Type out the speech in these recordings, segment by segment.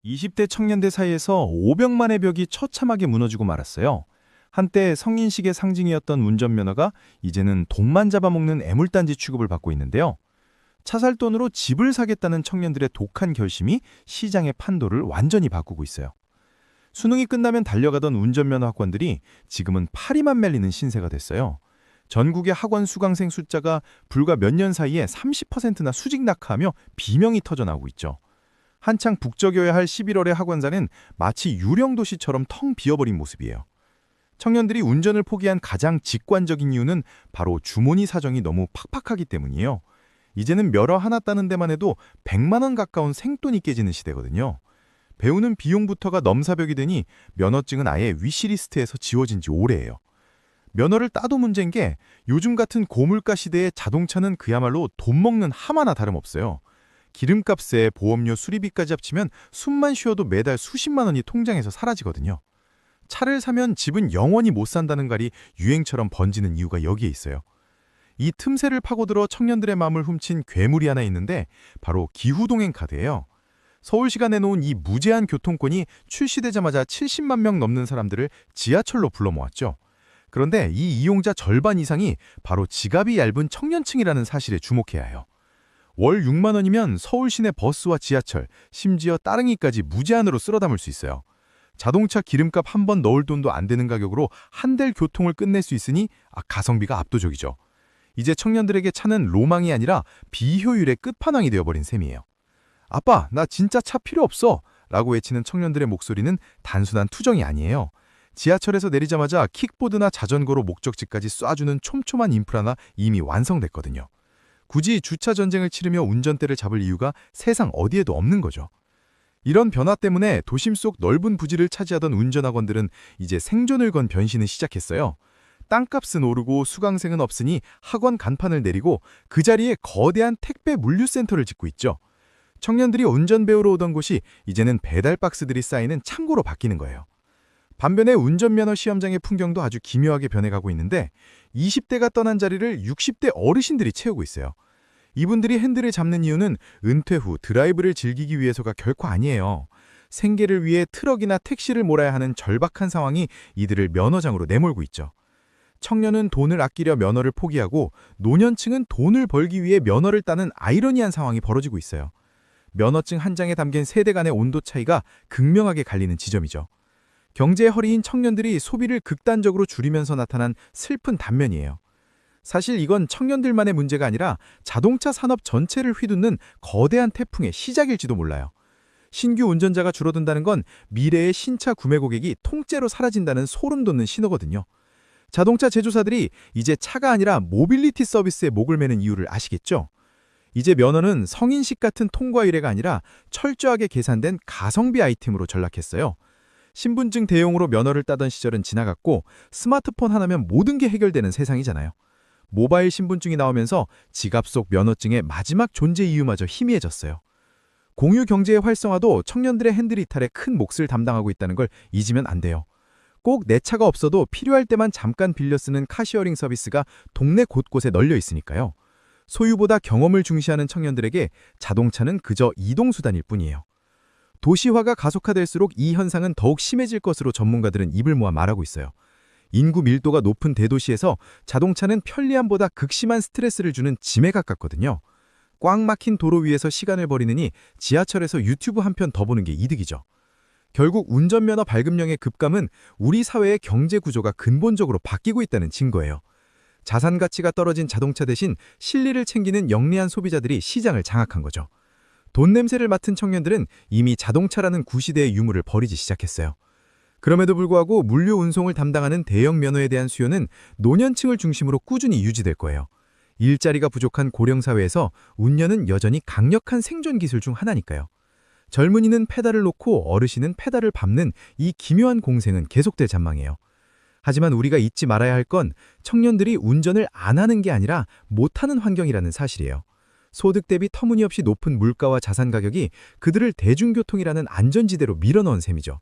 20대 청년들 사이에서 오병만의 벽이 처참하게 무너지고 말았어요. 한때 성인식의 상징이었던 운전면허가 이제는 돈만 잡아먹는 애물단지 취급을 받고 있는데요. 차 살 돈으로 집을 사겠다는 청년들의 독한 결심이 시장의 판도를 완전히 바꾸고 있어요. 수능이 끝나면 달려가던 운전면허 학원들이 지금은 파리만 밀리는 신세가 됐어요. 전국의 학원 수강생 숫자가 불과 몇 년 사이에 30%나 수직 낙하하며 비명이 터져나오고 있죠. 한창 북적여야 할 11월의 학원사는 마치 유령도시처럼 텅 비어버린 모습이에요. 청년들이 운전을 포기한 가장 직관적인 이유는 바로 주머니 사정이 너무 팍팍하기 때문이에요. 이제는 면허 하나 따는 데만 해도 100만 원 가까운 생돈이 깨지는 시대거든요. 배우는 비용부터가 넘사벽이 되니 면허증은 아예 위시리스트에서 지워진 지 오래예요. 면허를 따도 문제인 게 요즘 같은 고물가 시대에 자동차는 그야말로 돈 먹는 하마나 다름없어요. 기름값에 보험료 수리비까지 합치면 숨만 쉬어도 매달 수십만 원이 통장에서 사라지거든요. 차를 사면 집은 영원히 못 산다는 말이 유행처럼 번지는 이유가 여기에 있어요. 이 틈새를 파고들어 청년들의 마음을 훔친 괴물이 하나 있는데 바로 기후동행 카드예요. 서울시가 내놓은 이 무제한 교통권이 출시되자마자 70만 명 넘는 사람들을 지하철로 불러 모았죠. 그런데 이 이용자 절반 이상이 바로 지갑이 얇은 청년층이라는 사실에 주목해야 해요. 월 6만 원이면 서울 시내 버스와 지하철, 심지어 따릉이까지 무제한으로 쓸어 담을 수 있어요. 자동차 기름값 한 번 넣을 돈도 안 되는 가격으로 한 달 교통을 끝낼 수 있으니 가성비가 압도적이죠. 이제 청년들에게 차는 로망이 아니라 비효율의 끝판왕이 되어버린 셈이에요. 아빠, 나 진짜 차 필요 없어! 라고 외치는 청년들의 목소리는 단순한 투정이 아니에요. 지하철에서 내리자마자 킥보드나 자전거로 목적지까지 쏴주는 촘촘한 인프라가 이미 완성됐거든요. 굳이 주차 전쟁을 치르며 운전대를 잡을 이유가 세상 어디에도 없는 거죠. 이런 변화 때문에 도심 속 넓은 부지를 차지하던 운전학원들은 이제 생존을 건 변신을 시작했어요. 땅값은 오르고 수강생은 없으니 학원 간판을 내리고 그 자리에 거대한 택배 물류센터를 짓고 있죠. 청년들이 운전 배우러 오던 곳이 이제는 배달 박스들이 쌓이는 창고로 바뀌는 거예요. 반면에 운전면허 시험장의 풍경도 아주 기묘하게 변해가고 있는데 20대가 떠난 자리를 60대 어르신들이 채우고 있어요. 이분들이 핸들을 잡는 이유는 은퇴 후 드라이브를 즐기기 위해서가 결코 아니에요. 생계를 위해 트럭이나 택시를 몰아야 하는 절박한 상황이 이들을 면허장으로 내몰고 있죠. 청년은 돈을 아끼려 면허를 포기하고 노년층은 돈을 벌기 위해 면허를 따는 아이러니한 상황이 벌어지고 있어요. 면허증 한 장에 담긴 세대 간의 온도 차이가 극명하게 갈리는 지점이죠. 경제의 허리인 청년들이 소비를 극단적으로 줄이면서 나타난 슬픈 단면이에요. 사실 이건 청년들만의 문제가 아니라 자동차 산업 전체를 휘두는 거대한 태풍의 시작일지도 몰라요. 신규 운전자가 줄어든다는 건 미래의 신차 구매 고객이 통째로 사라진다는 소름 돋는 신호거든요. 자동차 제조사들이 이제 차가 아니라 모빌리티 서비스에 목을 매는 이유를 아시겠죠? 이제 면허는 성인식 같은 통과 의뢰가 아니라 철저하게 계산된 가성비 아이템으로 전락했어요. 신분증 대용으로 면허를 따던 시절은 지나갔고 스마트폰 하나면 모든 게 해결되는 세상이잖아요. 모바일 신분증이 나오면서 지갑 속 면허증의 마지막 존재 이유마저 희미해졌어요. 공유 경제의 활성화도 청년들의 핸들 이탈에 큰 몫을 담당하고 있다는 걸 잊으면 안 돼요. 꼭 내 차가 없어도 필요할 때만 잠깐 빌려 쓰는 카시어링 서비스가 동네 곳곳에 널려 있으니까요. 소유보다 경험을 중시하는 청년들에게 자동차는 그저 이동수단일 뿐이에요. 도시화가 가속화될수록 이 현상은 더욱 심해질 것으로 전문가들은 입을 모아 말하고 있어요. 인구 밀도가 높은 대도시에서 자동차는 편리함보다 극심한 스트레스를 주는 짐에 가깝거든요. 꽉 막힌 도로 위에서 시간을 버리느니 지하철에서 유튜브 한 편 더 보는 게 이득이죠. 결국 운전면허 발급량의 급감은 우리 사회의 경제 구조가 근본적으로 바뀌고 있다는 증거예요. 자산 가치가 떨어진 자동차 대신 실리를 챙기는 영리한 소비자들이 시장을 장악한 거죠. 돈 냄새를 맡은 청년들은 이미 자동차라는 구시대의 유물을 버리기 시작했어요. 그럼에도 불구하고 물류 운송을 담당하는 대형 면허에 대한 수요는 노년층을 중심으로 꾸준히 유지될 거예요. 일자리가 부족한 고령사회에서 운전은 여전히 강력한 생존 기술 중 하나니까요. 젊은이는 페달을 놓고 어르신은 페달을 밟는 이 기묘한 공생은 계속될 전망이에요. 하지만 우리가 잊지 말아야 할 건 청년들이 운전을 안 하는 게 아니라 못하는 환경이라는 사실이에요. 소득 대비 터무니없이 높은 물가와 자산 가격이 그들을 대중교통이라는 안전지대로 밀어넣은 셈이죠.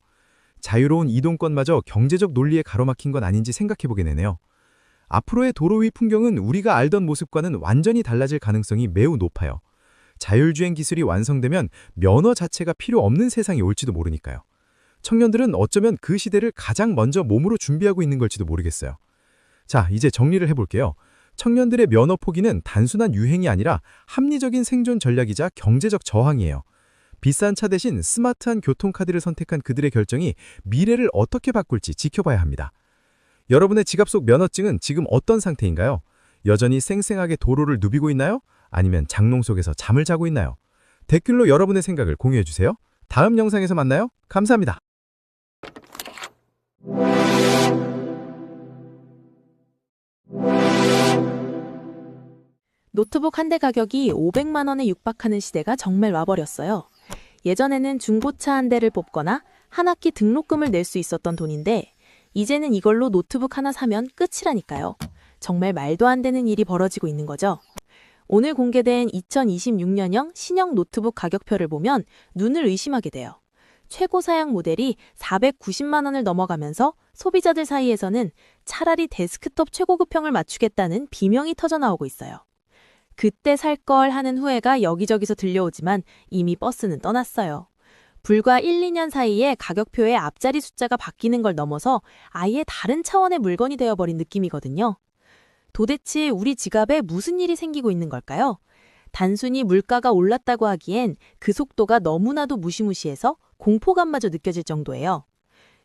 자유로운 이동권마저 경제적 논리에 가로막힌 건 아닌지 생각해보게 되네요. 앞으로의 도로 위 풍경은 우리가 알던 모습과는 완전히 달라질 가능성이 매우 높아요. 자율주행 기술이 완성되면 면허 자체가 필요 없는 세상이 올지도 모르니까요. 청년들은 어쩌면 그 시대를 가장 먼저 몸으로 준비하고 있는 걸지도 모르겠어요. 자, 이제 정리를 해볼게요. 청년들의 면허 포기는 단순한 유행이 아니라 합리적인 생존 전략이자 경제적 저항이에요. 비싼 차 대신 스마트한 교통카드를 선택한 그들의 결정이 미래를 어떻게 바꿀지 지켜봐야 합니다. 여러분의 지갑 속 면허증은 지금 어떤 상태인가요? 여전히 쌩쌩하게 도로를 누비고 있나요? 아니면 장롱 속에서 잠을 자고 있나요? 댓글로 여러분의 생각을 공유해주세요. 다음 영상에서 만나요. 감사합니다. 노트북 한 대 가격이 500만 원에 육박하는 시대가 정말 와버렸어요. 예전에는 중고차 한 대를 뽑거나 한 학기 등록금을 낼 수 있었던 돈인데 이제는 이걸로 노트북 하나 사면 끝이라니까요. 정말 말도 안 되는 일이 벌어지고 있는 거죠. 오늘 공개된 2026년형 신형 노트북 가격표를 보면 눈을 의심하게 돼요. 최고 사양 모델이 490만 원을 넘어가면서 소비자들 사이에서는 차라리 데스크톱 최고급형을 맞추겠다는 비명이 터져나오고 있어요. 그때 살 걸 하는 후회가 여기저기서 들려오지만 이미 버스는 떠났어요. 불과 1, 2년 사이에 가격표의 앞자리 숫자가 바뀌는 걸 넘어서 아예 다른 차원의 물건이 되어버린 느낌이거든요. 도대체 우리 지갑에 무슨 일이 생기고 있는 걸까요? 단순히 물가가 올랐다고 하기엔 그 속도가 너무나도 무시무시해서 공포감마저 느껴질 정도예요.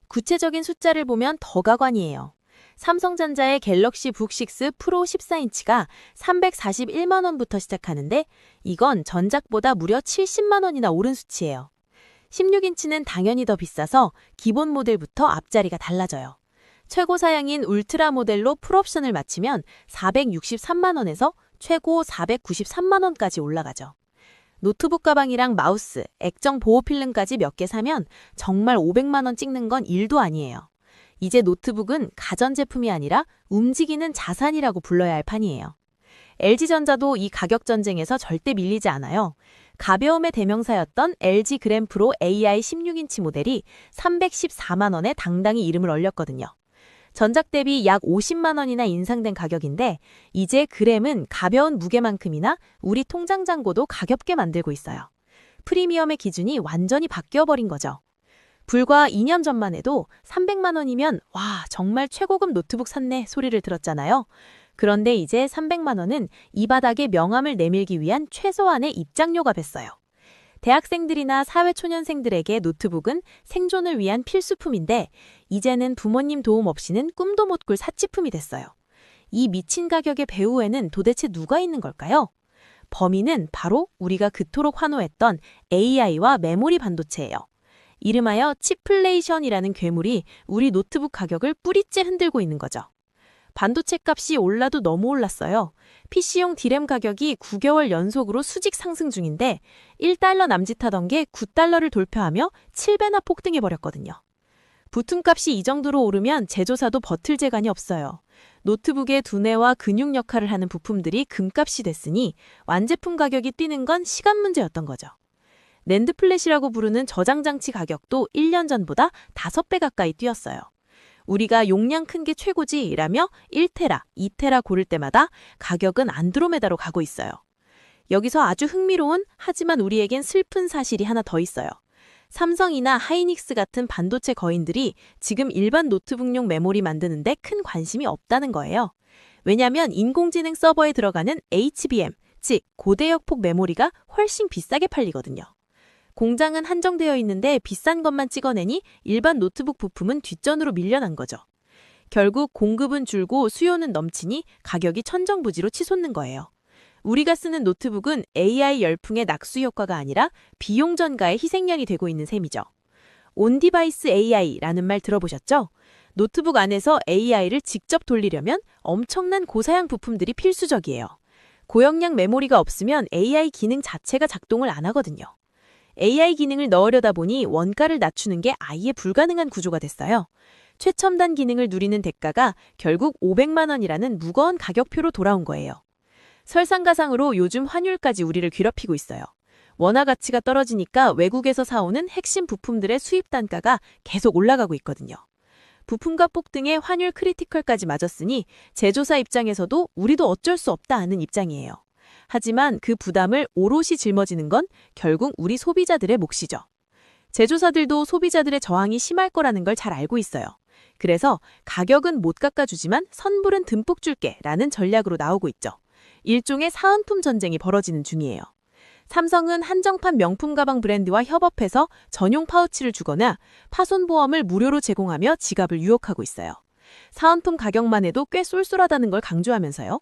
구체적인 숫자를 보면 더 가관이에요. 삼성전자의 갤럭시 북6 프로 14인치가 341만 원부터 시작하는데 이건 전작보다 무려 70만 원이나 오른 수치예요. 16인치는 당연히 더 비싸서 기본 모델부터 앞자리가 달라져요. 최고 사양인 울트라 모델로 풀옵션을 맞추면 463만 원에서 최고 493만 원까지 올라가죠. 노트북 가방이랑 마우스, 액정 보호 필름까지 몇 개 사면 정말 500만 원 찍는 건 일도 아니에요. 이제 노트북은 가전제품이 아니라 움직이는 자산이라고 불러야 할 판이에요. LG전자도 이 가격 전쟁에서 절대 밀리지 않아요. 가벼움의 대명사였던 LG 그램프로 AI 16인치 모델이 314만 원에 당당히 이름을 얼렸거든요. 전작 대비 약 50만 원이나 인상된 가격인데 이제 그램은 가벼운 무게만큼이나 우리 통장 잔고도 가볍게 만들고 있어요. 프리미엄의 기준이 완전히 바뀌어버린 거죠. 불과 2년 전만 해도 300만 원이면 와 정말 최고급 노트북 샀네 소리를 들었잖아요. 그런데 이제 300만 원은 이 바닥에 명함을 내밀기 위한 최소한의 입장료가 됐어요. 대학생들이나 사회초년생들에게 노트북은 생존을 위한 필수품인데 이제는 부모님 도움 없이는 꿈도 못 꿀 사치품이 됐어요. 이 미친 가격의 배후에는 도대체 누가 있는 걸까요? 범인은 바로 우리가 그토록 환호했던 AI와 메모리 반도체예요. 이름하여 칩플레이션이라는 괴물이 우리 노트북 가격을 뿌리째 흔들고 있는 거죠. 반도체 값이 올라도 너무 올랐어요. PC용 D램 가격이 9개월 연속으로 수직 상승 중인데 1달러 남짓하던 게 9달러를 돌파하며 7배나 폭등해버렸거든요. 부품값이 이 정도로 오르면 제조사도 버틸 재간이 없어요. 노트북의 두뇌와 근육 역할을 하는 부품들이 금값이 됐으니 완제품 가격이 뛰는 건 시간 문제였던 거죠. 낸드 플랫이라고 부르는 저장 장치 가격도 1년 전보다 5배 가까이 뛰었어요. 우리가 용량 큰 게 최고지라며 1테라, 2테라 고를 때마다 가격은 안드로메다로 가고 있어요. 여기서 아주 흥미로운 하지만 우리에겐 슬픈 사실이 하나 더 있어요. 삼성이나 하이닉스 같은 반도체 거인들이 지금 일반 노트북용 메모리 만드는데 큰 관심이 없다는 거예요. 왜냐하면 인공지능 서버에 들어가는 HBM, 즉 고대역폭 메모리가 훨씬 비싸게 팔리거든요. 공장은 한정되어 있는데 비싼 것만 찍어내니 일반 노트북 부품은 뒷전으로 밀려난 거죠. 결국 공급은 줄고 수요는 넘치니 가격이 천정부지로 치솟는 거예요. 우리가 쓰는 노트북은 AI 열풍의 낙수 효과가 아니라 비용 전가의 희생양이 되고 있는 셈이죠. 온디바이스 AI라는 말 들어보셨죠? 노트북 안에서 AI를 직접 돌리려면 엄청난 고사양 부품들이 필수적이에요. 고용량 메모리가 없으면 AI 기능 자체가 작동을 안 하거든요. AI 기능을 넣으려다 보니 원가를 낮추는 게 아예 불가능한 구조가 됐어요. 최첨단 기능을 누리는 대가가 결국 500만 원이라는 무거운 가격표로 돌아온 거예요. 설상가상으로 요즘 환율까지 우리를 괴롭히고 있어요. 원화 가치가 떨어지니까 외국에서 사오는 핵심 부품들의 수입 단가가 계속 올라가고 있거든요. 부품값 폭등에 환율 크리티컬까지 맞았으니 제조사 입장에서도 우리도 어쩔 수 없다 하는 입장이에요. 하지만 그 부담을 오롯이 짊어지는 건 결국 우리 소비자들의 몫이죠. 제조사들도 소비자들의 저항이 심할 거라는 걸 잘 알고 있어요. 그래서 가격은 못 깎아주지만 선불은 듬뿍 줄게 라는 전략으로 나오고 있죠. 일종의 사은품 전쟁이 벌어지는 중이에요. 삼성은 한정판 명품 가방 브랜드와 협업해서 전용 파우치를 주거나 파손보험을 무료로 제공하며 지갑을 유혹하고 있어요. 사은품 가격만 해도 꽤 쏠쏠하다는 걸 강조하면서요.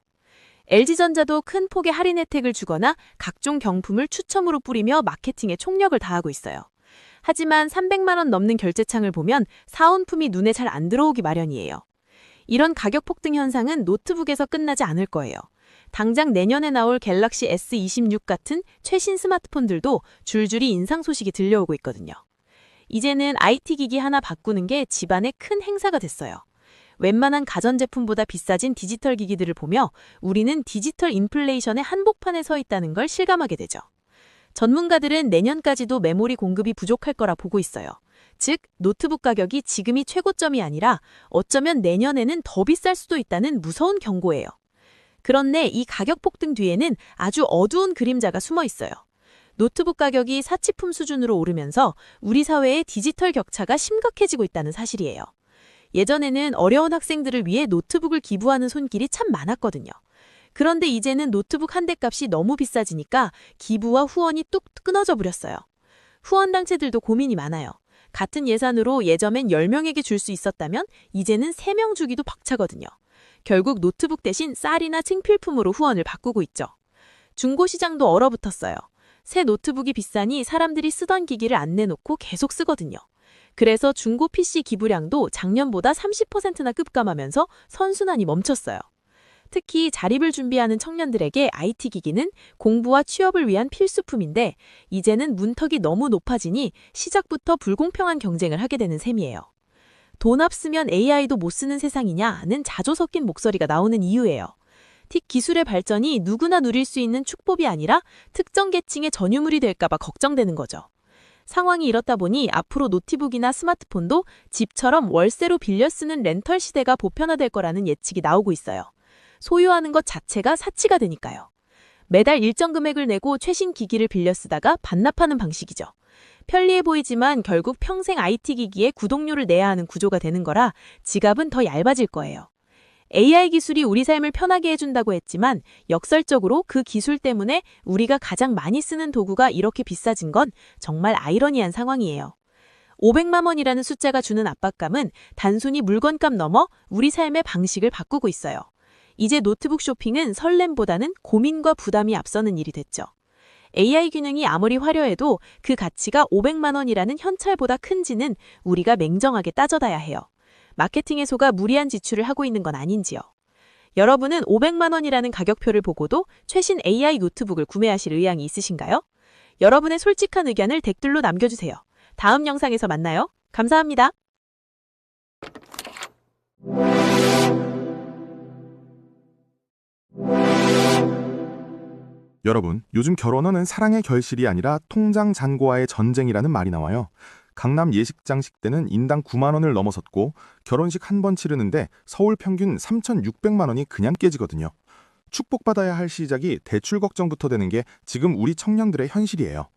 LG전자도 큰 폭의 할인 혜택을 주거나 각종 경품을 추첨으로 뿌리며 마케팅에 총력을 다하고 있어요. 하지만 300만 원 넘는 결제창을 보면 사은품이 눈에 잘 안 들어오기 마련이에요. 이런 가격 폭등 현상은 노트북에서 끝나지 않을 거예요. 당장 내년에 나올 갤럭시 S26 같은 최신 스마트폰들도 줄줄이 인상 소식이 들려오고 있거든요. 이제는 IT 기기 하나 바꾸는 게 집안의 큰 행사가 됐어요. 웬만한 가전제품보다 비싸진 디지털 기기들을 보며 우리는 디지털 인플레이션의 한복판에 서 있다는 걸 실감하게 되죠. 전문가들은 내년까지도 메모리 공급이 부족할 거라 보고 있어요. 즉, 노트북 가격이 지금이 최고점이 아니라 어쩌면 내년에는 더 비쌀 수도 있다는 무서운 경고예요. 그런데 이 가격 폭등 뒤에는 아주 어두운 그림자가 숨어 있어요. 노트북 가격이 사치품 수준으로 오르면서 우리 사회의 디지털 격차가 심각해지고 있다는 사실이에요. 예전에는 어려운 학생들을 위해 노트북을 기부하는 손길이 참 많았거든요. 그런데 이제는 노트북 한 대 값이 너무 비싸지니까 기부와 후원이 뚝 끊어져 버렸어요. 후원단체들도 고민이 많아요. 같은 예산으로 예전엔 10명에게 줄 수 있었다면 이제는 3명 주기도 벅차거든요. 결국 노트북 대신 쌀이나 생필품으로 후원을 바꾸고 있죠. 중고시장도 얼어붙었어요. 새 노트북이 비싸니 사람들이 쓰던 기기를 안 내놓고 계속 쓰거든요. 그래서 중고 PC 기부량도 작년보다 30%나 급감하면서 선순환이 멈췄어요. 특히 자립을 준비하는 청년들에게 IT 기기는 공부와 취업을 위한 필수품인데 이제는 문턱이 너무 높아지니 시작부터 불공평한 경쟁을 하게 되는 셈이에요. 돈 없으면 AI도 못 쓰는 세상이냐는 자조 섞인 목소리가 나오는 이유예요. 틱 기술의 발전이 누구나 누릴 수 있는 축복이 아니라 특정 계층의 전유물이 될까봐 걱정되는 거죠. 상황이 이렇다 보니 앞으로 노트북이나 스마트폰도 집처럼 월세로 빌려 쓰는 렌털 시대가 보편화될 거라는 예측이 나오고 있어요. 소유하는 것 자체가 사치가 되니까요. 매달 일정 금액을 내고 최신 기기를 빌려 쓰다가 반납하는 방식이죠. 편리해 보이지만 결국 평생 IT 기기에 구독료를 내야 하는 구조가 되는 거라 지갑은 더 얇아질 거예요. AI 기술이 우리 삶을 편하게 해준다고 했지만 역설적으로 그 기술 때문에 우리가 가장 많이 쓰는 도구가 이렇게 비싸진 건 정말 아이러니한 상황이에요. 500만 원이라는 숫자가 주는 압박감은 단순히 물건값 넘어 우리 삶의 방식을 바꾸고 있어요. 이제 노트북 쇼핑은 설렘보다는 고민과 부담이 앞서는 일이 됐죠. AI 기능이 아무리 화려해도 그 가치가 500만 원이라는 현찰보다 큰지는 우리가 맹정하게 따져봐야 해요. 마케팅에 속아 무리한 지출을 하고 있는 건 아닌지요. 여러분은 500만 원이라는 가격표를 보고도 최신 AI 노트북을 구매하실 의향이 있으신가요? 여러분의 솔직한 의견을 댓글로 남겨주세요. 다음 영상에서 만나요. 감사합니다. 여러분, 요즘 결혼은 사랑의 결실이 아니라 통장 잔고와의 전쟁이라는 말이 나와요. 강남 예식장식 때는 인당 9만 원을 넘어섰고 결혼식 한 번 치르는데 서울 평균 3,600만 원이 그냥 깨지거든요. 축복받아야 할 시작이 대출 걱정부터 되는 게 지금 우리 청년들의 현실이에요.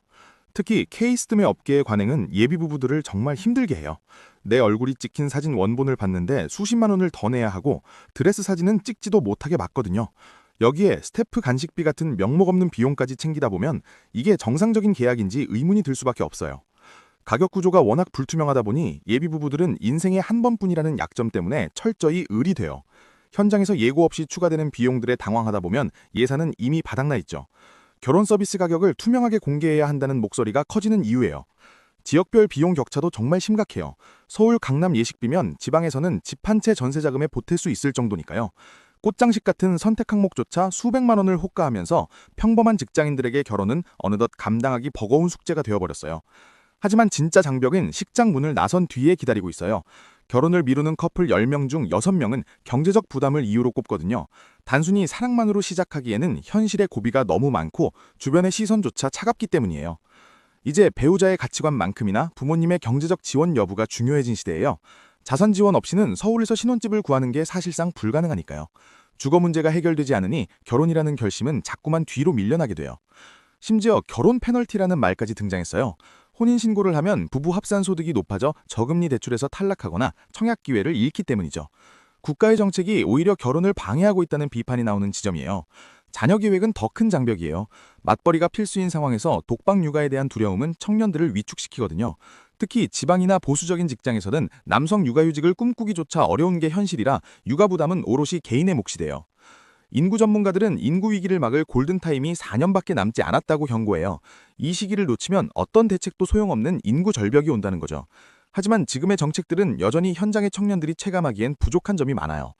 특히 케이스드메 업계의 관행은 예비 부부들을 정말 힘들게 해요. 내 얼굴이 찍힌 사진 원본을 받는데 수십만 원을 더 내야 하고 드레스 사진은 찍지도 못하게 막거든요. 여기에 스태프 간식비 같은 명목 없는 비용까지 챙기다 보면 이게 정상적인 계약인지 의문이 들 수밖에 없어요. 가격 구조가 워낙 불투명하다 보니 예비 부부들은 인생에 한 번뿐이라는 약점 때문에 철저히 을이 돼요. 현장에서 예고 없이 추가되는 비용들에 당황하다 보면 예산은 이미 바닥나 있죠. 결혼 서비스 가격을 투명하게 공개해야 한다는 목소리가 커지는 이유예요. 지역별 비용 격차도 정말 심각해요. 서울 강남 예식비면 지방에서는 집 한 채 전세 자금에 보탤 수 있을 정도니까요. 꽃장식 같은 선택 항목조차 수백만 원을 호가하면서 평범한 직장인들에게 결혼은 어느덧 감당하기 버거운 숙제가 되어버렸어요. 하지만 진짜 장벽은 식장 문을 나선 뒤에 기다리고 있어요. 결혼을 미루는 커플 10명 중 6명은 경제적 부담을 이유로 꼽거든요. 단순히 사랑만으로 시작하기에는 현실의 고비가 너무 많고 주변의 시선조차 차갑기 때문이에요. 이제 배우자의 가치관만큼이나 부모님의 경제적 지원 여부가 중요해진 시대예요. 자선 지원 없이는 서울에서 신혼집을 구하는 게 사실상 불가능하니까요. 주거 문제가 해결되지 않으니 결혼이라는 결심은 자꾸만 뒤로 밀려나게 돼요. 심지어 결혼 페널티라는 말까지 등장했어요. 혼인신고를 하면 부부 합산 소득이 높아져 저금리 대출에서 탈락하거나 청약 기회를 잃기 때문이죠. 국가의 정책이 오히려 결혼을 방해하고 있다는 비판이 나오는 지점이에요. 자녀 계획은 더 큰 장벽이에요. 맞벌이가 필수인 상황에서 독박 육아에 대한 두려움은 청년들을 위축시키거든요. 특히 지방이나 보수적인 직장에서는 남성 육아휴직을 꿈꾸기조차 어려운 게 현실이라 육아 부담은 오롯이 개인의 몫이 돼요. 인구 전문가들은 인구 위기를 막을 골든타임이 4년밖에 남지 않았다고 경고해요. 이 시기를 놓치면 어떤 대책도 소용없는 인구 절벽이 온다는 거죠. 하지만 지금의 정책들은 여전히 현장의 청년들이 체감하기엔 부족한 점이 많아요.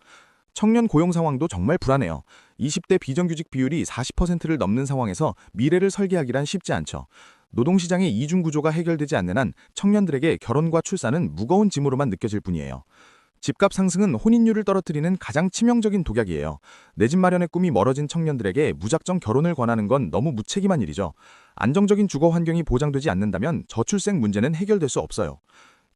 청년 고용 상황도 정말 불안해요. 20대 비정규직 비율이 40%를 넘는 상황에서 미래를 설계하기란 쉽지 않죠. 노동시장의 이중 구조가 해결되지 않는 한 청년들에게 결혼과 출산은 무거운 짐으로만 느껴질 뿐이에요. 집값 상승은 혼인율을 떨어뜨리는 가장 치명적인 독약이에요. 내 집 마련의 꿈이 멀어진 청년들에게 무작정 결혼을 권하는 건 너무 무책임한 일이죠. 안정적인 주거 환경이 보장되지 않는다면 저출생 문제는 해결될 수 없어요.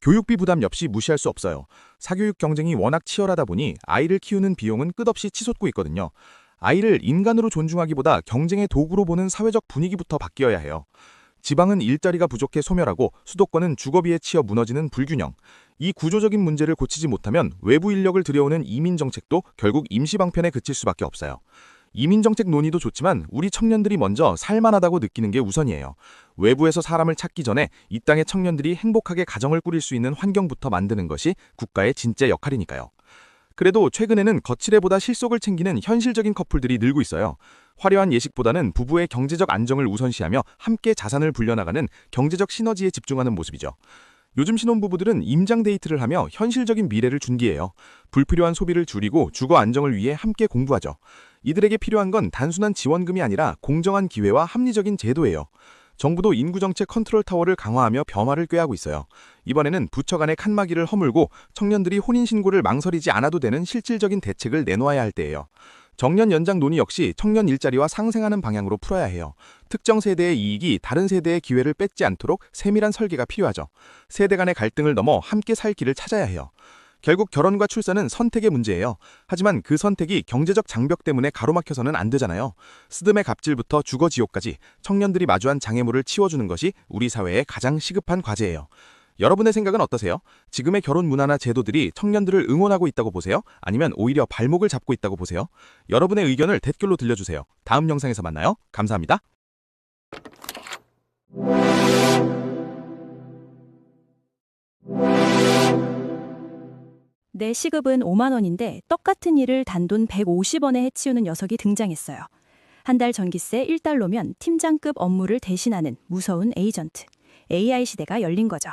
교육비 부담 역시 무시할 수 없어요. 사교육 경쟁이 워낙 치열하다 보니 아이를 키우는 비용은 끝없이 치솟고 있거든요. 아이를 인간으로 존중하기보다 경쟁의 도구로 보는 사회적 분위기부터 바뀌어야 해요. 지방은 일자리가 부족해 소멸하고 수도권은 주거비에 치여 무너지는 불균형. 이 구조적인 문제를 고치지 못하면 외부 인력을 들여오는 이민 정책도 결국 임시방편에 그칠 수밖에 없어요. 이민 정책 논의도 좋지만 우리 청년들이 먼저 살만하다고 느끼는 게 우선이에요. 외부에서 사람을 찾기 전에 이 땅의 청년들이 행복하게 가정을 꾸릴 수 있는 환경부터 만드는 것이 국가의 진짜 역할이니까요. 그래도 최근에는 거칠애보다 실속을 챙기는 현실적인 커플들이 늘고 있어요. 화려한 예식보다는 부부의 경제적 안정을 우선시하며 함께 자산을 불려나가는 경제적 시너지에 집중하는 모습이죠. 요즘 신혼부부들은 임장 데이트를 하며 현실적인 미래를 준기해요. 불필요한 소비를 줄이고 주거 안정을 위해 함께 공부하죠. 이들에게 필요한 건 단순한 지원금이 아니라 공정한 기회와 합리적인 제도예요. 정부도 인구정책 컨트롤 타워를 강화하며 변화를 꾀하고 있어요. 이번에는 부처 간의 칸막이를 허물고 청년들이 혼인신고를 망설이지 않아도 되는 실질적인 대책을 내놓아야 할 때예요. 정년 연장 논의 역시 청년 일자리와 상생하는 방향으로 풀어야 해요. 특정 세대의 이익이 다른 세대의 기회를 뺏지 않도록 세밀한 설계가 필요하죠. 세대 간의 갈등을 넘어 함께 살 길을 찾아야 해요. 결국 결혼과 출산은 선택의 문제예요. 하지만 그 선택이 경제적 장벽 때문에 가로막혀서는 안 되잖아요. 스드메 갑질부터 주거 지옥까지 청년들이 마주한 장애물을 치워주는 것이 우리 사회의 가장 시급한 과제예요. 여러분의 생각은 어떠세요? 지금의 결혼 문화나 제도들이 청년들을 응원하고 있다고 보세요? 아니면 오히려 발목을 잡고 있다고 보세요? 여러분의 의견을 댓글로 들려주세요. 다음 영상에서 만나요. 감사합니다. 내 시급은 5만 원인데 똑같은 일을 단돈 150원에 해치우는 녀석이 등장했어요. 한 달 전기세 1달러면 팀장급 업무를 대신하는 무서운 에이전트. AI 시대가 열린 거죠.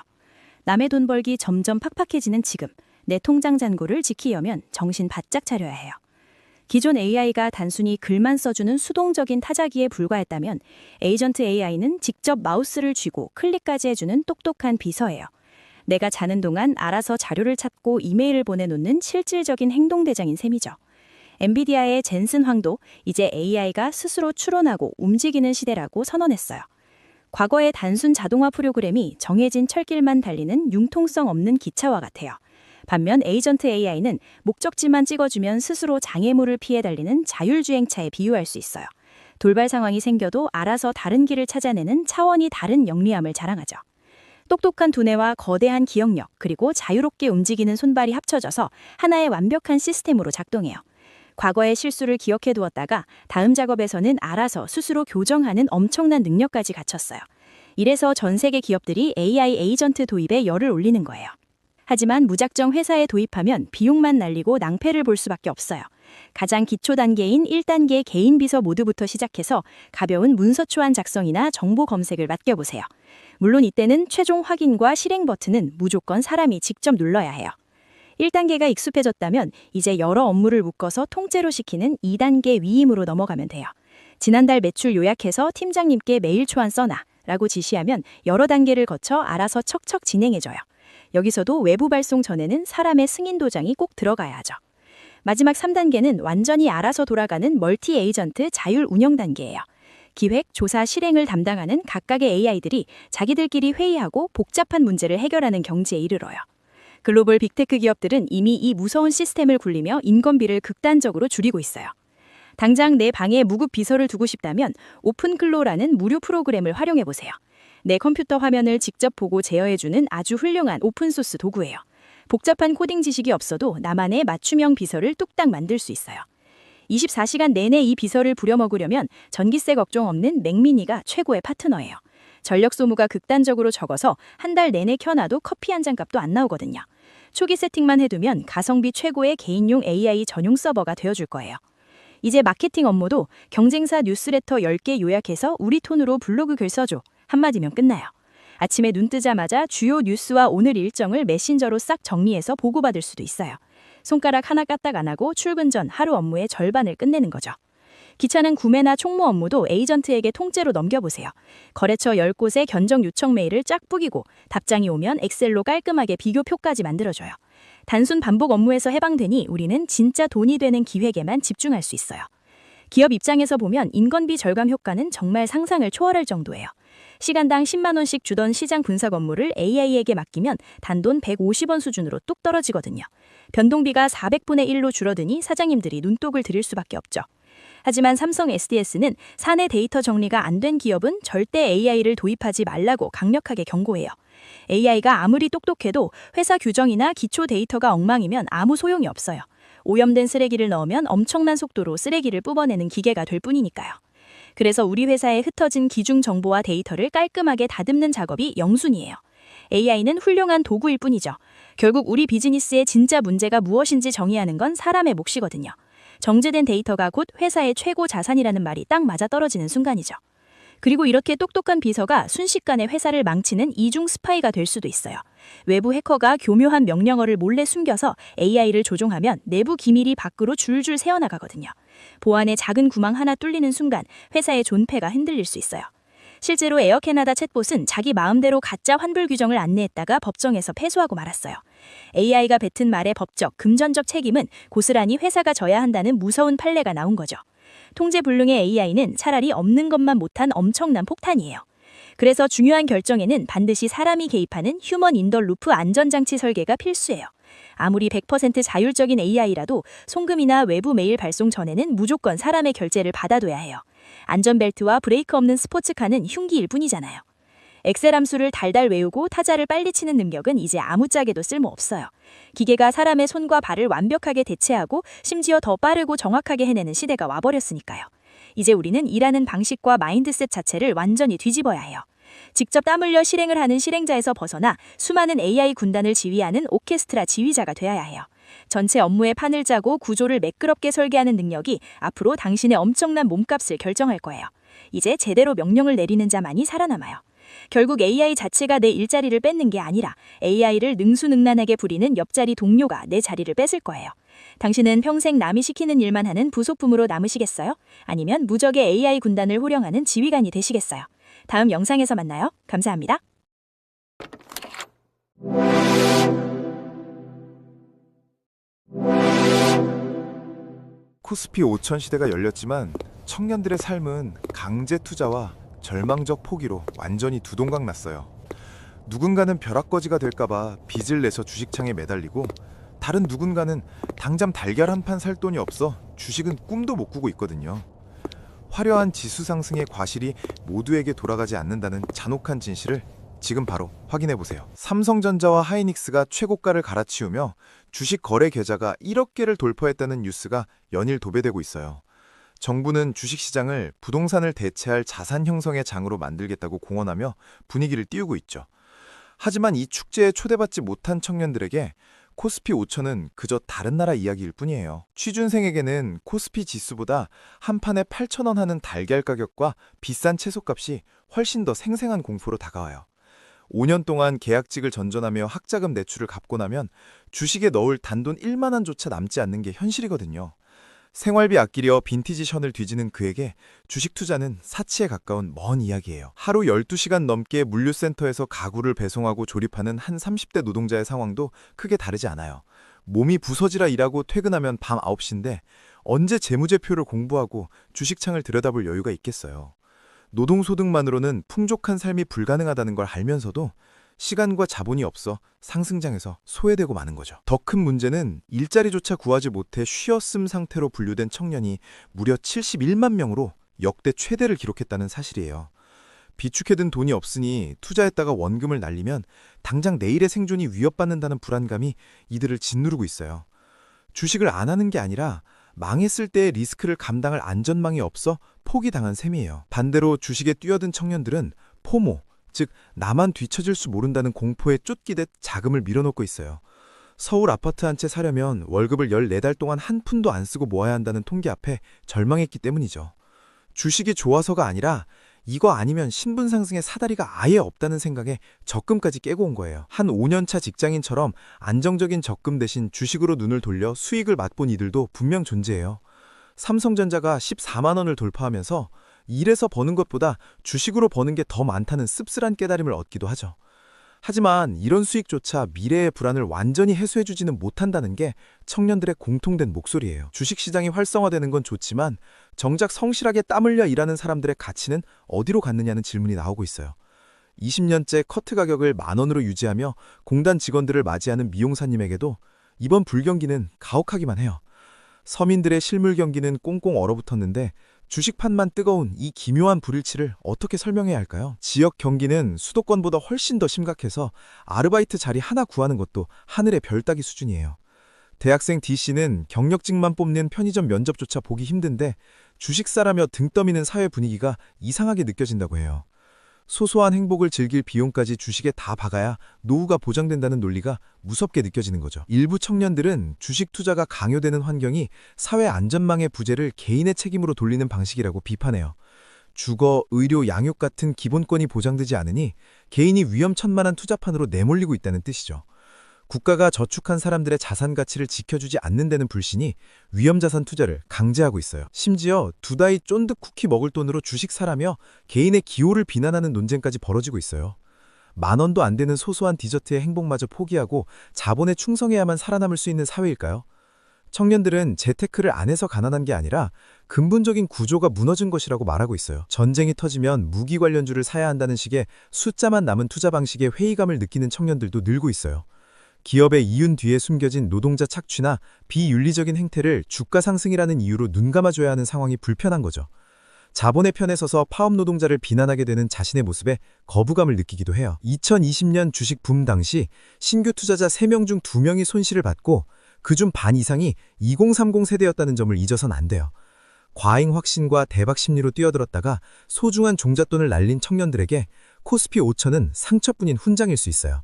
남의 돈 벌기 점점 팍팍해지는 지금, 내 통장 잔고를 지키려면 정신 바짝 차려야 해요. 기존 AI가 단순히 글만 써주는 수동적인 타자기에 불과했다면 에이전트 AI는 직접 마우스를 쥐고 클릭까지 해주는 똑똑한 비서예요. 내가 자는 동안 알아서 자료를 찾고 이메일을 보내놓는 실질적인 행동대장인 셈이죠. 엔비디아의 젠슨 황도 이제 AI가 스스로 추론하고 움직이는 시대라고 선언했어요. 과거의 단순 자동화 프로그램이 정해진 철길만 달리는 융통성 없는 기차와 같아요. 반면 에이전트 AI는 목적지만 찍어주면 스스로 장애물을 피해 달리는 자율주행차에 비유할 수 있어요. 돌발 상황이 생겨도 알아서 다른 길을 찾아내는 차원이 다른 영리함을 자랑하죠. 똑똑한 두뇌와 거대한 기억력, 그리고 자유롭게 움직이는 손발이 합쳐져서 하나의 완벽한 시스템으로 작동해요. 과거의 실수를 기억해 두었다가 다음 작업에서는 알아서 스스로 교정하는 엄청난 능력까지 갖췄어요. 이래서 전 세계 기업들이 AI 에이전트 도입에 열을 올리는 거예요. 하지만 무작정 회사에 도입하면 비용만 날리고 낭패를 볼 수밖에 없어요. 가장 기초 단계인 1단계 개인 비서 모드부터 시작해서 가벼운 문서 초안 작성이나 정보 검색을 맡겨보세요. 물론 이때는 최종 확인과 실행 버튼은 무조건 사람이 직접 눌러야 해요. 1단계가 익숙해졌다면 이제 여러 업무를 묶어서 통째로 시키는 2단계 위임으로 넘어가면 돼요. 지난달 매출 요약해서 팀장님께 메일 초안 써놔 라고 지시하면 여러 단계를 거쳐 알아서 척척 진행해줘요. 여기서도 외부 발송 전에는 사람의 승인 도장이 꼭 들어가야 하죠. 마지막 3단계는 완전히 알아서 돌아가는 멀티 에이전트 자율 운영 단계예요. 기획, 조사, 실행을 담당하는 각각의 AI들이 자기들끼리 회의하고 복잡한 문제를 해결하는 경지에 이르러요. 글로벌 빅테크 기업들은 이미 이 무서운 시스템을 굴리며 인건비를 극단적으로 줄이고 있어요. 당장 내 방에 무급 비서를 두고 싶다면 오픈클로라는 무료 프로그램을 활용해 보세요. 내 컴퓨터 화면을 직접 보고 제어해주는 아주 훌륭한 오픈소스 도구예요. 복잡한 코딩 지식이 없어도 나만의 맞춤형 비서를 뚝딱 만들 수 있어요. 24시간 내내 이 비서를 부려먹으려면 전기세 걱정 없는 맥미니가 최고의 파트너예요. 전력 소모가 극단적으로 적어서 한 달 내내 켜놔도 커피 한 잔 값도 안 나오거든요. 초기 세팅만 해두면 가성비 최고의 개인용 AI 전용 서버가 되어줄 거예요. 이제 마케팅 업무도 경쟁사 뉴스레터 10개 요약해서 우리 톤으로 블로그 글 써줘. 한마디면 끝나요. 아침에 눈 뜨자마자 주요 뉴스와 오늘 일정을 메신저로 싹 정리해서 보고받을 수도 있어요. 손가락 하나 까딱 안 하고 출근 전 하루 업무의 절반을 끝내는 거죠. 귀찮은 구매나 총무 업무도 에이전트에게 통째로 넘겨보세요. 거래처 10곳의 견적 요청 메일을 쫙 뿌기고 답장이 오면 엑셀로 깔끔하게 비교표까지 만들어줘요. 단순 반복 업무에서 해방되니 우리는 진짜 돈이 되는 기획에만 집중할 수 있어요. 기업 입장에서 보면 인건비 절감 효과는 정말 상상을 초월할 정도예요. 시간당 10만 원씩 주던 시장 분석 업무를 AI에게 맡기면 단돈 150원 수준으로 뚝 떨어지거든요. 변동비가 400분의 1로 줄어드니 사장님들이 눈독을 들일 수밖에 없죠. 하지만 삼성 SDS는 사내 데이터 정리가 안 된 기업은 절대 AI를 도입하지 말라고 강력하게 경고해요. AI가 아무리 똑똑해도 회사 규정이나 기초 데이터가 엉망이면 아무 소용이 없어요. 오염된 쓰레기를 넣으면 엄청난 속도로 쓰레기를 뽑아내는 기계가 될 뿐이니까요. 그래서 우리 회사에 흩어진 기중 정보와 데이터를 깔끔하게 다듬는 작업이 영순이에요. AI는 훌륭한 도구일 뿐이죠. 결국 우리 비즈니스의 진짜 문제가 무엇인지 정의하는 건 사람의 몫이거든요. 정제된 데이터가 곧 회사의 최고 자산이라는 말이 딱 맞아떨어지는 순간이죠. 그리고 이렇게 똑똑한 비서가 순식간에 회사를 망치는 이중 스파이가 될 수도 있어요. 외부 해커가 교묘한 명령어를 몰래 숨겨서 AI를 조종하면 내부 기밀이 밖으로 줄줄 새어나가거든요. 보안에 작은 구멍 하나 뚫리는 순간 회사의 존폐가 흔들릴 수 있어요. 실제로 에어캐나다 챗봇은 자기 마음대로 가짜 환불 규정을 안내했다가 법정에서 패소하고 말았어요. AI가 뱉은 말의 법적, 금전적 책임은 고스란히 회사가 져야 한다는 무서운 판례가 나온 거죠. 통제불능의 AI는 차라리 없는 것만 못한 엄청난 폭탄이에요. 그래서 중요한 결정에는 반드시 사람이 개입하는 휴먼 인더 루프 안전장치 설계가 필수예요. 아무리 100% 자율적인 AI라도 송금이나 외부 메일 발송 전에는 무조건 사람의 결제를 받아둬야 해요. 안전벨트와 브레이크 없는 스포츠카는 흉기일 뿐이잖아요. 엑셀 함수를 달달 외우고 타자를 빨리 치는 능력은 이제 아무짝에도 쓸모없어요. 기계가 사람의 손과 발을 완벽하게 대체하고 심지어 더 빠르고 정확하게 해내는 시대가 와버렸으니까요. 이제 우리는 일하는 방식과 마인드셋 자체를 완전히 뒤집어야 해요. 직접 땀 흘려 실행을 하는 실행자에서 벗어나 수많은 AI 군단을 지휘하는 오케스트라 지휘자가 되어야 해요. 전체 업무의 판을 짜고 구조를 매끄럽게 설계하는 능력이 앞으로 당신의 엄청난 몸값을 결정할 거예요. 이제 제대로 명령을 내리는 자만이 살아남아요. 결국 AI 자체가 내 일자리를 뺏는 게 아니라 AI를 능수능란하게 부리는 옆자리 동료가 내 자리를 뺏을 거예요. 당신은 평생 남이 시키는 일만 하는 부속품으로 남으시겠어요? 아니면 무적의 AI 군단을 호령하는 지휘관이 되시겠어요? 다음 영상에서 만나요. 감사합니다. 코스피 5000 시대가 열렸지만 청년들의 삶은 강제 투자와 절망적 포기로 완전히 두동강 났어요. 누군가는 벼락거지가 될까봐 빚을 내서 주식창에 매달리고 다른 누군가는 당장 달걀 한 판 살 돈이 없어 주식은 꿈도 못 꾸고 있거든요. 화려한 지수 상승의 과실이 모두에게 돌아가지 않는다는 잔혹한 진실을 지금 바로 확인해보세요. 삼성전자와 하이닉스가 최고가를 갈아치우며 주식 거래 계좌가 1억 개를 돌파했다는 뉴스가 연일 도배되고 있어요. 정부는 주식시장을 부동산을 대체할 자산 형성의 장으로 만들겠다고 공언하며 분위기를 띄우고 있죠. 하지만 이 축제에 초대받지 못한 청년들에게 코스피 5000은 그저 다른 나라 이야기일 뿐이에요. 취준생에게는 코스피 지수보다 한 판에 8,000원 하는 달걀 가격과 비싼 채소값이 훨씬 더 생생한 공포로 다가와요. 5년 동안 계약직을 전전하며 학자금 내출을 갚고 나면 주식에 넣을 단돈 1만 원조차 남지 않는 게 현실이거든요. 생활비 아끼려 빈티지 션을 뒤지는 그에게 주식 투자는 사치에 가까운 먼 이야기예요. 하루 12시간 넘게 물류센터에서 가구를 배송하고 조립하는 한 30대 노동자의 상황도 크게 다르지 않아요. 몸이 부서지라 일하고 퇴근하면 밤 9시인데 언제 재무제표를 공부하고 주식창을 들여다볼 여유가 있겠어요. 노동소득만으로는 풍족한 삶이 불가능하다는 걸 알면서도 시간과 자본이 없어 상승장에서 소외되고 마는 거죠. 더 큰 문제는 일자리조차 구하지 못해 쉬었음 상태로 분류된 청년이 무려 71만 명으로 역대 최대를 기록했다는 사실이에요. 비축해둔 돈이 없으니 투자했다가 원금을 날리면 당장 내일의 생존이 위협받는다는 불안감이 이들을 짓누르고 있어요. 주식을 안 하는 게 아니라 망했을 때의 리스크를 감당할 안전망이 없어 포기당한 셈이에요. 반대로 주식에 뛰어든 청년들은 포모, 즉 나만 뒤처질 수 모른다는 공포에 쫓기듯 자금을 밀어넣고 있어요. 서울 아파트 한 채 사려면 월급을 14달 동안 한 푼도 안 쓰고 모아야 한다는 통계 앞에 절망했기 때문이죠. 주식이 좋아서가 아니라 이거 아니면 신분 상승의 사다리가 아예 없다는 생각에 적금까지 깨고 온 거예요. 한 5년차 직장인처럼 안정적인 적금 대신 주식으로 눈을 돌려 수익을 맛본 이들도 분명 존재해요. 삼성전자가 14만 원을 돌파하면서 일해서 버는 것보다 주식으로 버는 게 더 많다는 씁쓸한 깨달음을 얻기도 하죠. 하지만 이런 수익조차 미래의 불안을 완전히 해소해주지는 못한다는 게 청년들의 공통된 목소리예요. 주식시장이 활성화되는 건 좋지만 정작 성실하게 땀 흘려 일하는 사람들의 가치는 어디로 갔느냐는 질문이 나오고 있어요. 20년째 커트 가격을 10,000원으로 유지하며 공단 직원들을 맞이하는 미용사님에게도 이번 불경기는 가혹하기만 해요. 서민들의 실물 경기는 꽁꽁 얼어붙었는데 주식판만 뜨거운 이 기묘한 불일치를 어떻게 설명해야 할까요? 지역 경기는 수도권보다 훨씬 더 심각해서 아르바이트 자리 하나 구하는 것도 하늘의 별 따기 수준이에요. 대학생 D씨는 경력직만 뽑는 편의점 면접조차 보기 힘든데 주식사라며 등 떠미는 사회 분위기가 이상하게 느껴진다고 해요. 소소한 행복을 즐길 비용까지 주식에 다 박아야 노후가 보장된다는 논리가 무섭게 느껴지는 거죠. 일부 청년들은 주식 투자가 강요되는 환경이 사회 안전망의 부재를 개인의 책임으로 돌리는 방식이라고 비판해요. 주거, 의료, 양육 같은 기본권이 보장되지 않으니 개인이 위험천만한 투자판으로 내몰리고 있다는 뜻이죠. 국가가 저축한 사람들의 자산 가치를 지켜주지 않는 데는 불신이 위험자산 투자를 강제하고 있어요. 심지어 2다이 쫀득 쿠키 먹을 돈으로 주식 사라며 개인의 기호를 비난하는 논쟁까지 벌어지고 있어요. 10,000원도 안 되는 소소한 디저트의 행복마저 포기하고 자본에 충성해야만 살아남을 수 있는 사회일까요? 청년들은 재테크를 안 해서 가난한 게 아니라 근본적인 구조가 무너진 것이라고 말하고 있어요. 전쟁이 터지면 무기 관련주를 사야 한다는 식의 숫자만 남은 투자 방식에 회의감을 느끼는 청년들도 늘고 있어요. 기업의 이윤 뒤에 숨겨진 노동자 착취나 비윤리적인 행태를 주가 상승이라는 이유로 눈감아줘야 하는 상황이 불편한 거죠. 자본의 편에 서서 파업 노동자를 비난하게 되는 자신의 모습에 거부감을 느끼기도 해요. 2020년 주식 붐 당시 신규 투자자 3명 중 2명이 손실을 받고 그중 반 이상이 2030 세대였다는 점을 잊어선 안 돼요. 과잉 확신과 대박 심리로 뛰어들었다가 소중한 종잣돈을 날린 청년들에게 코스피 5천은 상처뿐인 훈장일 수 있어요.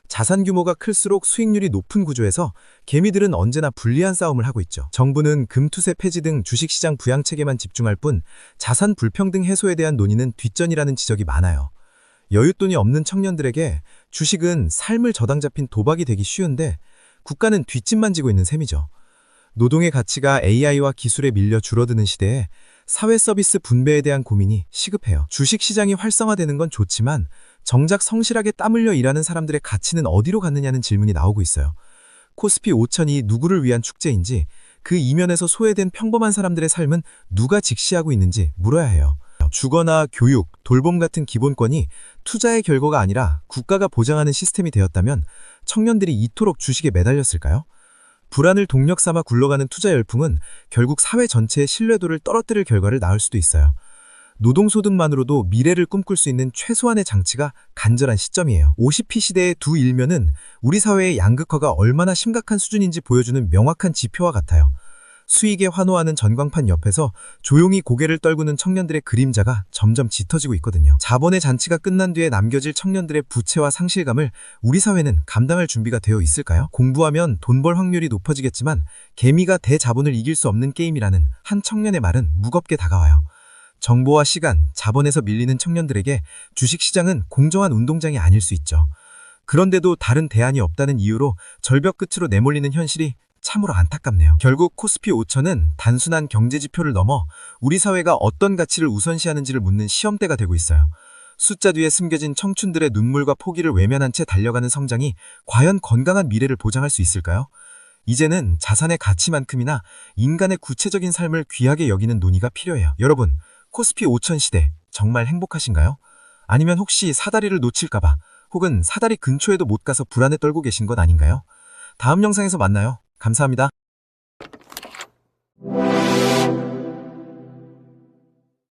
자산 규모가 클수록 수익률이 높은 구조에서 개미들은 언제나 불리한 싸움을 하고 있죠. 정부는 금투세 폐지 등 주식시장 부양책에만 집중할 뿐 자산 불평등 해소에 대한 논의는 뒷전이라는 지적이 많아요. 여윳돈이 없는 청년들에게 주식은 삶을 저당 잡힌 도박이 되기 쉬운데 국가는 뒷짐만 지고 있는 셈이죠. 노동의 가치가 AI와 기술에 밀려 줄어드는 시대에 사회 서비스 분배에 대한 고민이 시급해요. 주식시장이 활성화되는 건 좋지만 정작 성실하게 땀 흘려 일하는 사람들의 가치는 어디로 갔느냐는 질문이 나오고 있어요. 코스피 5천이 누구를 위한 축제인지 그 이면에서 소외된 평범한 사람들의 삶은 누가 직시하고 있는지 물어야 해요. 주거나 교육, 돌봄 같은 기본권이 투자의 결과가 아니라 국가가 보장하는 시스템이 되었다면 청년들이 이토록 주식에 매달렸을까요? 불안을 동력 삼아 굴러가는 투자 열풍은 결국 사회 전체의 신뢰도를 떨어뜨릴 결과를 낳을 수도 있어요. 노동소득만으로도 미래를 꿈꿀 수 있는 최소한의 장치가 간절한 시점이에요. 50P 시대의 두 일면은 우리 사회의 양극화가 얼마나 심각한 수준인지 보여주는 명확한 지표와 같아요. 수익에 환호하는 전광판 옆에서 조용히 고개를 떨구는 청년들의 그림자가 점점 짙어지고 있거든요. 자본의 잔치가 끝난 뒤에 남겨질 청년들의 부채와 상실감을 우리 사회는 감당할 준비가 되어 있을까요? 공부하면 돈 벌 확률이 높아지겠지만 개미가 대자본을 이길 수 없는 게임이라는 한 청년의 말은 무겁게 다가와요. 정보와 시간, 자본에서 밀리는 청년들에게 주식시장은 공정한 운동장이 아닐 수 있죠. 그런데도 다른 대안이 없다는 이유로 절벽 끝으로 내몰리는 현실이 참으로 안타깝네요. 결국 코스피 5천은 단순한 경제지표를 넘어 우리 사회가 어떤 가치를 우선시하는지를 묻는 시험대가 되고 있어요. 숫자 뒤에 숨겨진 청춘들의 눈물과 포기를 외면한 채 달려가는 성장이 과연 건강한 미래를 보장할 수 있을까요? 이제는 자산의 가치만큼이나 인간의 구체적인 삶을 귀하게 여기는 논의가 필요해요. 여러분, 코스피 5천 시대 정말 행복하신가요? 아니면 혹시 사다리를 놓칠까봐 혹은 사다리 근처에도 못 가서 불안에 떨고 계신 것 아닌가요? 다음 영상에서 만나요. 감사합니다.